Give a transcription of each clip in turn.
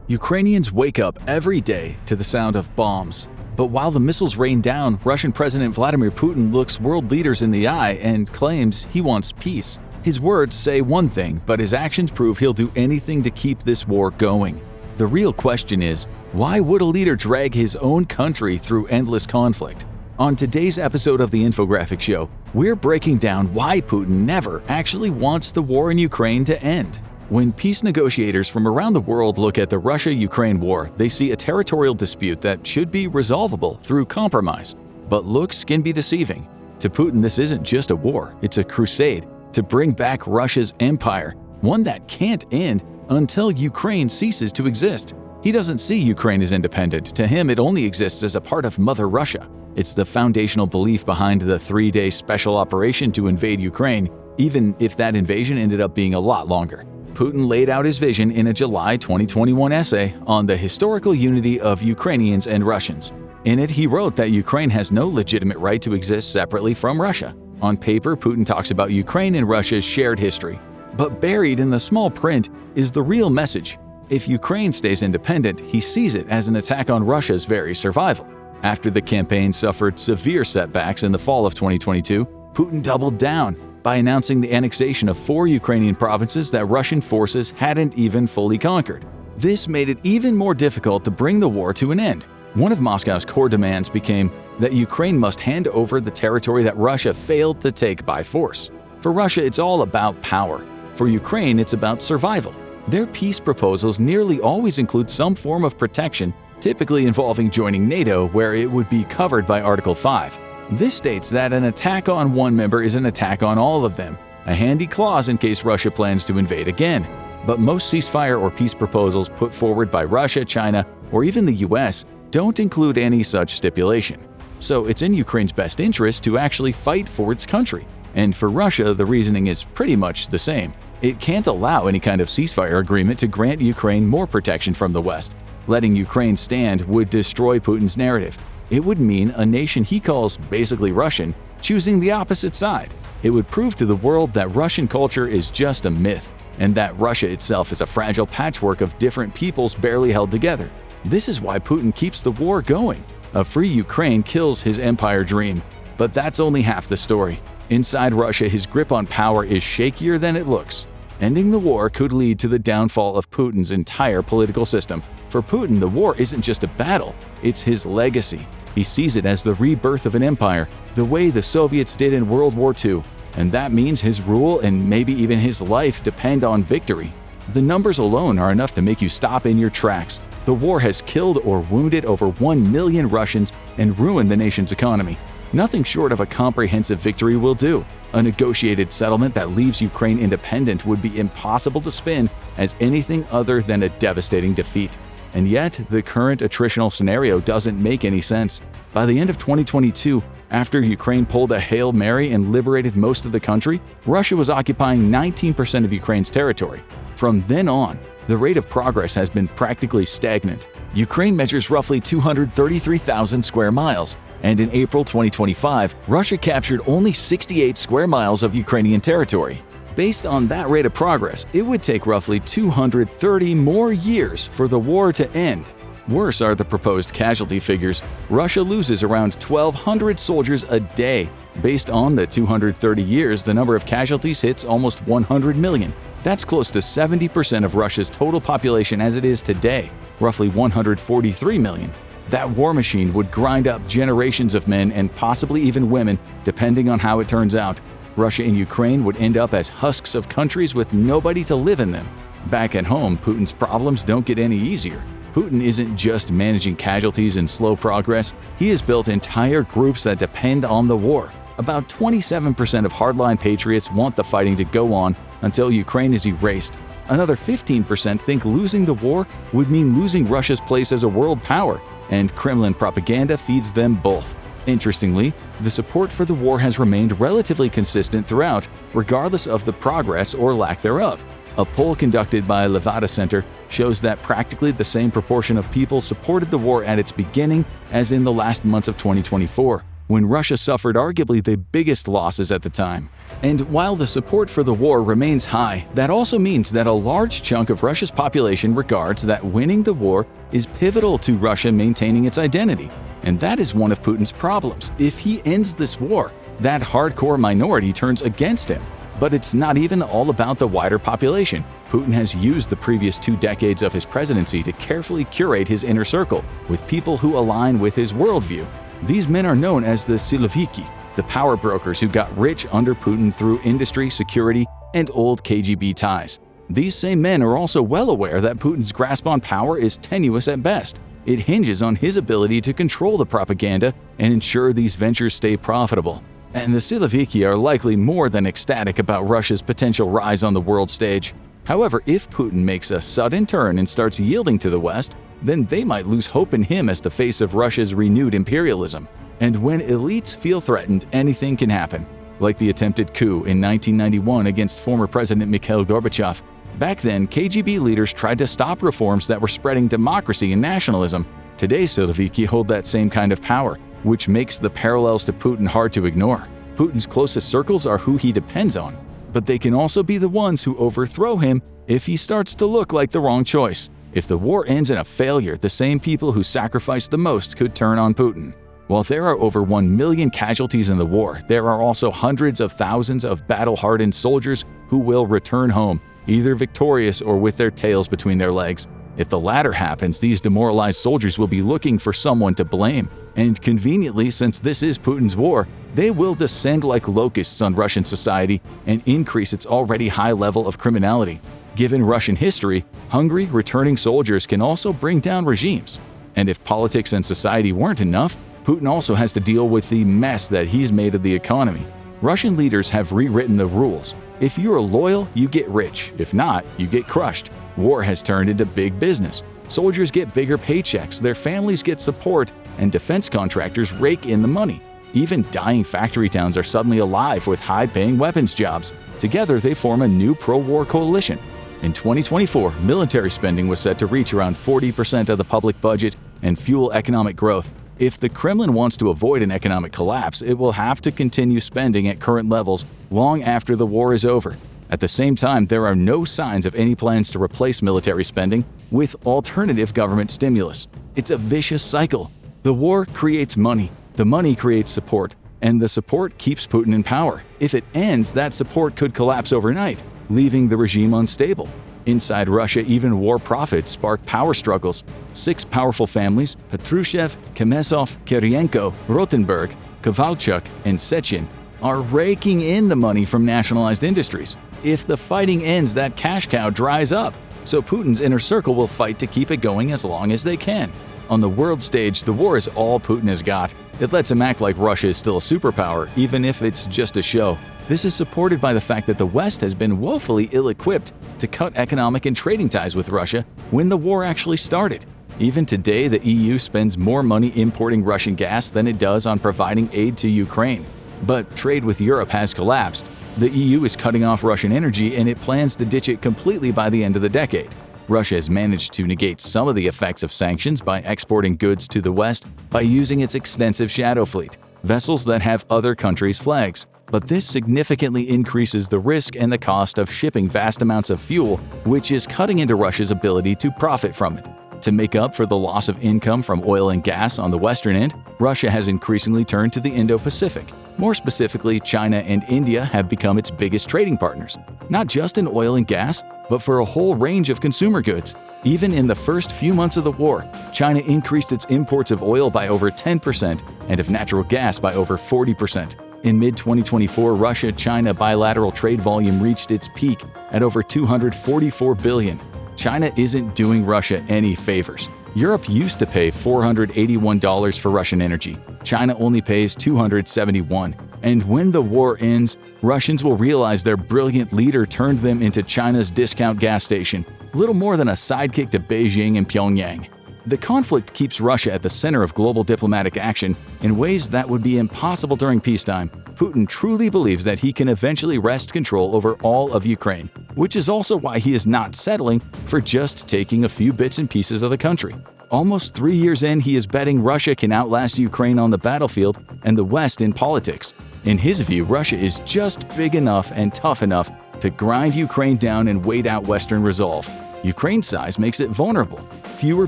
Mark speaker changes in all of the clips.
Speaker 1: Ukrainians wake up every day to the sound of bombs. But while the missiles rain down, Russian President Vladimir Putin looks world leaders in the eye and claims he wants peace. His words say one thing, but his actions prove he'll do anything to keep this war going. The real question is, why would a leader drag his own country through endless conflict? On today's episode of the Infographic Show, we're breaking down why Putin never actually wants the war in Ukraine to end. When peace negotiators from around the world look at the Russia-Ukraine war, they see a territorial dispute that should be resolvable through compromise. But looks can be deceiving. To Putin, this isn't just a war, it's a crusade to bring back Russia's empire, one that can't end until Ukraine ceases to exist. He doesn't see Ukraine as independent. To him, it only exists as a part of Mother Russia. It's the foundational belief behind the 3-day special operation to invade Ukraine, even if that invasion ended up being a lot longer. Putin laid out his vision in a July 2021 essay on the historical unity of Ukrainians and Russians. In it, he wrote that Ukraine has no legitimate right to exist separately from Russia. On paper, Putin talks about Ukraine and Russia's shared history. But buried in the small print is the real message. If Ukraine stays independent, he sees it as an attack on Russia's very survival. After the campaign suffered severe setbacks in the fall of 2022, Putin doubled down by announcing the annexation of 4 Ukrainian provinces that Russian forces hadn't even fully conquered. This made it even more difficult to bring the war to an end. One of Moscow's core demands became that Ukraine must hand over the territory that Russia failed to take by force. For Russia, it's all about power. For Ukraine, it's about survival. Their peace proposals nearly always include some form of protection, typically involving joining NATO, where it would be covered by Article 5. This states that an attack on one member is an attack on all of them, a handy clause in case Russia plans to invade again. But most ceasefire or peace proposals put forward by Russia, China, or even the US don't include any such stipulation. So it's in Ukraine's best interest to actually fight for its country. And for Russia, the reasoning is pretty much the same. It can't allow any kind of ceasefire agreement to grant Ukraine more protection from the West. Letting Ukraine stand would destroy Putin's narrative. It would mean a nation he calls basically Russian choosing the opposite side. It would prove to the world that Russian culture is just a myth, and that Russia itself is a fragile patchwork of different peoples barely held together. This is why Putin keeps the war going. A free Ukraine kills his empire dream. But that's only half the story. Inside Russia, his grip on power is shakier than it looks. Ending the war could lead to the downfall of Putin's entire political system. For Putin, the war isn't just a battle, it's his legacy. He sees it as the rebirth of an empire, the way the Soviets did in World War II. And that means his rule and maybe even his life depend on victory. The numbers alone are enough to make you stop in your tracks. The war has killed or wounded over 1 million Russians and ruined the nation's economy. Nothing short of a comprehensive victory will do. A negotiated settlement that leaves Ukraine independent would be impossible to spin as anything other than a devastating defeat. And yet, the current attritional scenario doesn't make any sense. By the end of 2022, after Ukraine pulled a Hail Mary and liberated most of the country, Russia was occupying 19% of Ukraine's territory. From then on, the rate of progress has been practically stagnant. Ukraine measures roughly 233,000 square miles, and in April 2025, Russia captured only 68 square miles of Ukrainian territory. Based on that rate of progress, it would take roughly 230 more years for the war to end. Worse are the proposed casualty figures. Russia loses around 1,200 soldiers a day. Based on the 230 years, the number of casualties hits almost 100 million. That's close to 70% of Russia's total population as it is today, roughly 143 million. That war machine would grind up generations of men and possibly even women, depending on how it turns out. Russia and Ukraine would end up as husks of countries with nobody to live in them. Back at home, Putin's problems don't get any easier. Putin isn't just managing casualties and slow progress, he has built entire groups that depend on the war. About 27% of hardline patriots want the fighting to go on until Ukraine is erased. Another 15% think losing the war would mean losing Russia's place as a world power, and Kremlin propaganda feeds them both. Interestingly, the support for the war has remained relatively consistent throughout, regardless of the progress or lack thereof. A poll conducted by Levada Center shows that practically the same proportion of people supported the war at its beginning as in the last months of 2024. when Russia suffered arguably the biggest losses at the time. And while the support for the war remains high, that also means that a large chunk of Russia's population regards that winning the war is pivotal to Russia maintaining its identity. And that is one of Putin's problems. If he ends this war, that hardcore minority turns against him. But it's not even all about the wider population. Putin has used the previous 2 decades of his presidency to carefully curate his inner circle with people who align with his worldview. These men are known as the Siloviki, the power brokers who got rich under Putin through industry, security, and old KGB ties. These same men are also well aware that Putin's grasp on power is tenuous at best. It hinges on his ability to control the propaganda and ensure these ventures stay profitable. And the Siloviki are likely more than ecstatic about Russia's potential rise on the world stage. However, if Putin makes a sudden turn and starts yielding to the West, then they might lose hope in him as the face of Russia's renewed imperialism. And when elites feel threatened, anything can happen. Like the attempted coup in 1991 against former President Mikhail Gorbachev. Back then, KGB leaders tried to stop reforms that were spreading democracy and nationalism. Today, Siloviki hold that same kind of power, which makes the parallels to Putin hard to ignore. Putin's closest circles are who he depends on, but they can also be the ones who overthrow him if he starts to look like the wrong choice. If the war ends in a failure, the same people who sacrificed the most could turn on Putin. While there are over 1 million casualties in the war, there are also hundreds of thousands of battle-hardened soldiers who will return home, either victorious or with their tails between their legs. If the latter happens, these demoralized soldiers will be looking for someone to blame. And conveniently, since this is Putin's war, they will descend like locusts on Russian society and increase its already high level of criminality. Given Russian history, hungry, returning soldiers can also bring down regimes. And if politics and society weren't enough, Putin also has to deal with the mess that he's made of the economy. Russian leaders have rewritten the rules. If you're loyal, you get rich. If not, you get crushed. War has turned into big business. Soldiers get bigger paychecks, their families get support, and defense contractors rake in the money. Even dying factory towns are suddenly alive with high-paying weapons jobs. Together, they form a new pro-war coalition. In 2024, military spending was set to reach around 40% of the public budget and fuel economic growth. If the Kremlin wants to avoid an economic collapse, it will have to continue spending at current levels long after the war is over. At the same time, there are no signs of any plans to replace military spending with alternative government stimulus. It's a vicious cycle. The war creates money, the money creates support, and the support keeps Putin in power. If it ends, that support could collapse overnight, leaving the regime unstable. Inside Russia, even war profits spark power struggles. 6 powerful families, Patrushev, Kemesov, Kirienko, Rotenberg, Kovalchuk, and Sechin, are raking in the money from nationalized industries. If the fighting ends, that cash cow dries up, so Putin's inner circle will fight to keep it going as long as they can. On the world stage, the war is all Putin has got. It lets him act like Russia is still a superpower, even if it's just a show. This is supported by the fact that the West has been woefully ill-equipped to cut economic and trading ties with Russia when the war actually started. Even today, the EU spends more money importing Russian gas than it does on providing aid to Ukraine. But trade with Europe has collapsed. The EU is cutting off Russian energy and it plans to ditch it completely by the end of the decade. Russia has managed to negate some of the effects of sanctions by exporting goods to the West by using its extensive shadow fleet, vessels that have other countries' flags. But this significantly increases the risk and the cost of shipping vast amounts of fuel, which is cutting into Russia's ability to profit from it. To make up for the loss of income from oil and gas on the western end, Russia has increasingly turned to the Indo-Pacific. More specifically, China and India have become its biggest trading partners, not just in oil and gas, but for a whole range of consumer goods. Even in the first few months of the war, China increased its imports of oil by over 10% and of natural gas by over 40%. In mid-2024, Russia-China bilateral trade volume reached its peak at over $244 billion. China isn't doing Russia any favors. Europe used to pay $481 for Russian energy. China only pays $271. And when the war ends, Russians will realize their brilliant leader turned them into China's discount gas station, little more than a sidekick to Beijing and Pyongyang. The conflict keeps Russia at the center of global diplomatic action in ways that would be impossible during peacetime. Putin truly believes that he can eventually wrest control over all of Ukraine, which is also why he is not settling for just taking a few bits and pieces of the country. Almost 3 years in, he is betting Russia can outlast Ukraine on the battlefield and the West in politics. In his view, Russia is just big enough and tough enough to grind Ukraine down and wait out Western resolve. Ukraine's size makes it vulnerable. Fewer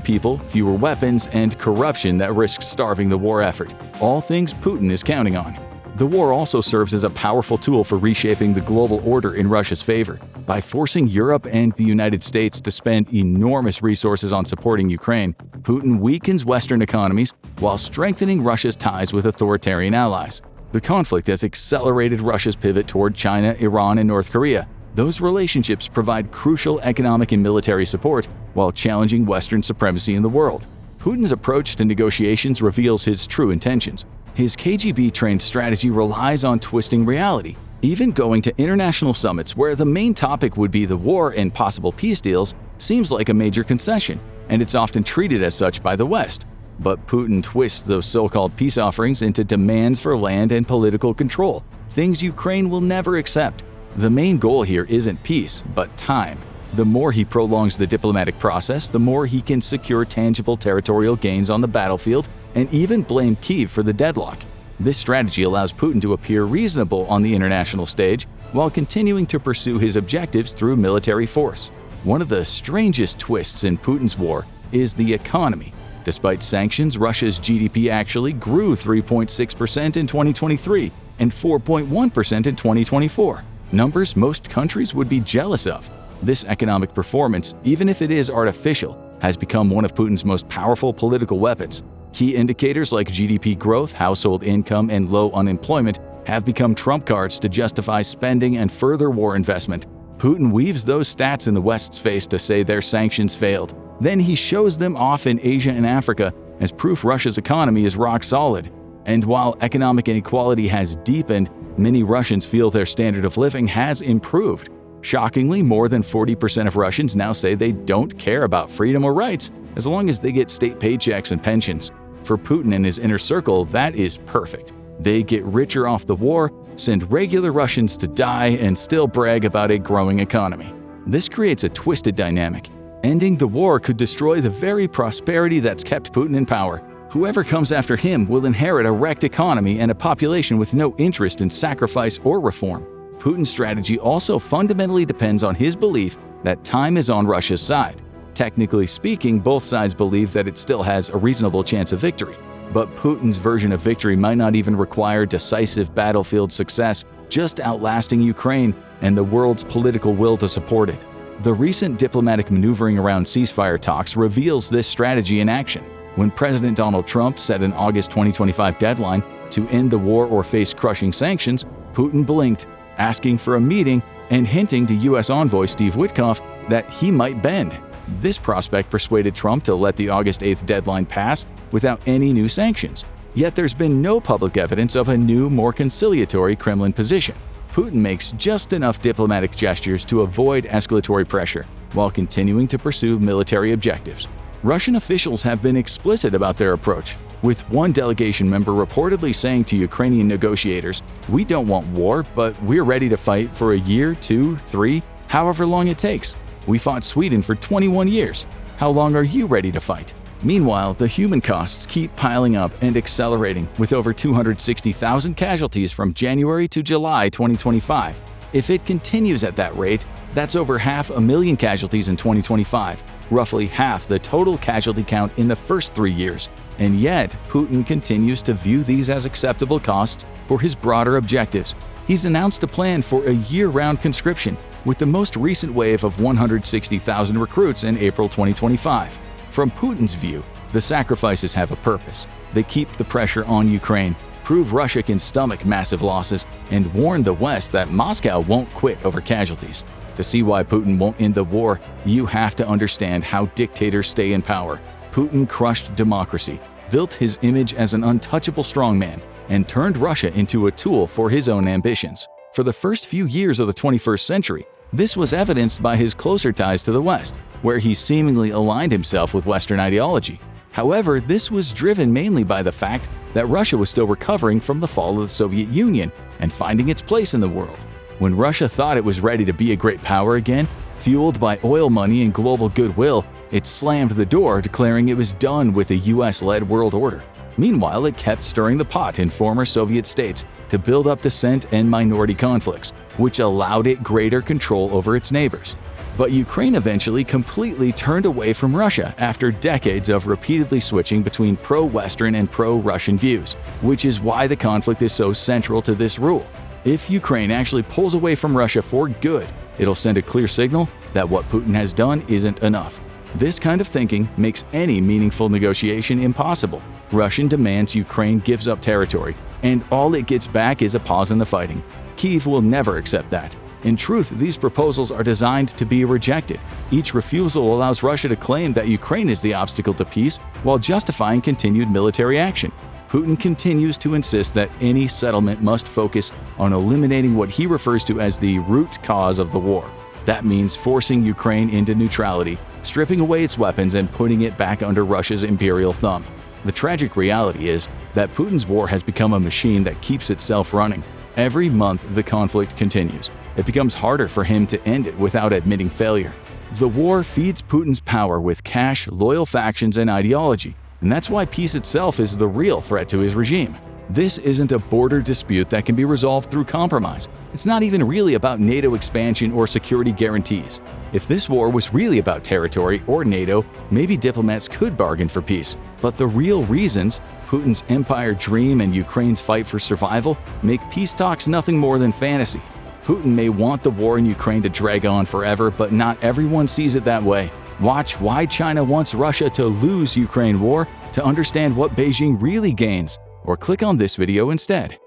Speaker 1: people, fewer weapons, and corruption that risks starving the war effort. All things Putin is counting on. The war also serves as a powerful tool for reshaping the global order in Russia's favor. By forcing Europe and the United States to spend enormous resources on supporting Ukraine, Putin weakens Western economies while strengthening Russia's ties with authoritarian allies. The conflict has accelerated Russia's pivot toward China, Iran, and North Korea. Those relationships provide crucial economic and military support while challenging Western supremacy in the world. Putin's approach to negotiations reveals his true intentions. His KGB-trained strategy relies on twisting reality, even going to international summits where the main topic would be the war and possible peace deals seems like a major concession, and it's often treated as such by the West. But Putin twists those so-called peace offerings into demands for land and political control, things Ukraine will never accept. The main goal here isn't peace, but time. The more he prolongs the diplomatic process, the more he can secure tangible territorial gains on the battlefield and even blame Kyiv for the deadlock. This strategy allows Putin to appear reasonable on the international stage while continuing to pursue his objectives through military force. One of the strangest twists in Putin's war is the economy. Despite sanctions, Russia's GDP actually grew 3.6% in 2023 and 4.1% in 2024. Numbers most countries would be jealous of. This economic performance, even if it is artificial, has become one of Putin's most powerful political weapons. Key indicators like GDP growth, household income, and low unemployment have become trump cards to justify spending and further war investment. Putin weaves those stats in the West's face to say their sanctions failed. Then he shows them off in Asia and Africa as proof Russia's economy is rock solid. And while economic inequality has deepened, many Russians feel their standard of living has improved. Shockingly, more than 40% of Russians now say they don't care about freedom or rights as long as they get state paychecks and pensions. For Putin and his inner circle, that is perfect. They get richer off the war, send regular Russians to die, and still brag about a growing economy. This creates a twisted dynamic. Ending the war could destroy the very prosperity that's kept Putin in power. Whoever comes after him will inherit a wrecked economy and a population with no interest in sacrifice or reform. Putin's strategy also fundamentally depends on his belief that time is on Russia's side. Technically speaking, both sides believe that it still has a reasonable chance of victory. But Putin's version of victory might not even require decisive battlefield success, just outlasting Ukraine and the world's political will to support it. The recent diplomatic maneuvering around ceasefire talks reveals this strategy in action. When President Donald Trump set an August 2025 deadline to end the war or face crushing sanctions, Putin blinked, asking for a meeting and hinting to U.S. envoy Steve Witkoff that he might bend. This prospect persuaded Trump to let the August 8th deadline pass without any new sanctions. Yet there's been no public evidence of a new, more conciliatory Kremlin position. Putin makes just enough diplomatic gestures to avoid escalatory pressure, while continuing to pursue military objectives. Russian officials have been explicit about their approach, with one delegation member reportedly saying to Ukrainian negotiators, "We don't want war, but we're ready to fight for a year, 2, 3, however long it takes. We fought Sweden for 21 years. How long are you ready to fight?" Meanwhile, the human costs keep piling up and accelerating, with over 260,000 casualties from January to July 2025. If it continues at that rate, that's over 500,000 casualties in 2025, roughly half the total casualty count in the first 3 years. And yet, Putin continues to view these as acceptable costs for his broader objectives. He's announced a plan for a year-round conscription, with the most recent wave of 160,000 recruits in April 2025. From Putin's view, the sacrifices have a purpose. They keep the pressure on Ukraine, prove Russia can stomach massive losses, and warn the West that Moscow won't quit over casualties. To see why Putin won't end the war, you have to understand how dictators stay in power. Putin crushed democracy, built his image as an untouchable strongman, and turned Russia into a tool for his own ambitions. For the first few years of the 21st century, this was evidenced by his closer ties to the West, where he seemingly aligned himself with Western ideology. However, this was driven mainly by the fact that Russia was still recovering from the fall of the Soviet Union and finding its place in the world. When Russia thought it was ready to be a great power again, fueled by oil money and global goodwill, it slammed the door, declaring it was done with a US-led world order. Meanwhile, it kept stirring the pot in former Soviet states to build up dissent and minority conflicts, which allowed it greater control over its neighbors. But Ukraine eventually completely turned away from Russia after decades of repeatedly switching between pro-Western and pro-Russian views, which is why the conflict is so central to this rule. If Ukraine actually pulls away from Russia for good, it'll send a clear signal that what Putin has done isn't enough. This kind of thinking makes any meaningful negotiation impossible. Russian demands Ukraine gives up territory, and all it gets back is a pause in the fighting. Kyiv will never accept that. In truth, these proposals are designed to be rejected. Each refusal allows Russia to claim that Ukraine is the obstacle to peace while justifying continued military action. Putin continues to insist that any settlement must focus on eliminating what he refers to as the root cause of the war. That means forcing Ukraine into neutrality, stripping away its weapons, and putting it back under Russia's imperial thumb. The tragic reality is that Putin's war has become a machine that keeps itself running. Every month, the conflict continues. It becomes harder for him to end it without admitting failure. The war feeds Putin's power with cash, loyal factions, and ideology, and that's why peace itself is the real threat to his regime. This isn't a border dispute that can be resolved through compromise. It's not even really about NATO expansion or security guarantees. If this war was really about territory or NATO, maybe diplomats could bargain for peace. But the real reasons, Putin's empire dream and Ukraine's fight for survival, make peace talks nothing more than fantasy. Putin may want the war in Ukraine to drag on forever, but not everyone sees it that way. Watch Why China Wants Russia to Lose Ukraine War to understand what Beijing really gains, or click on this video instead.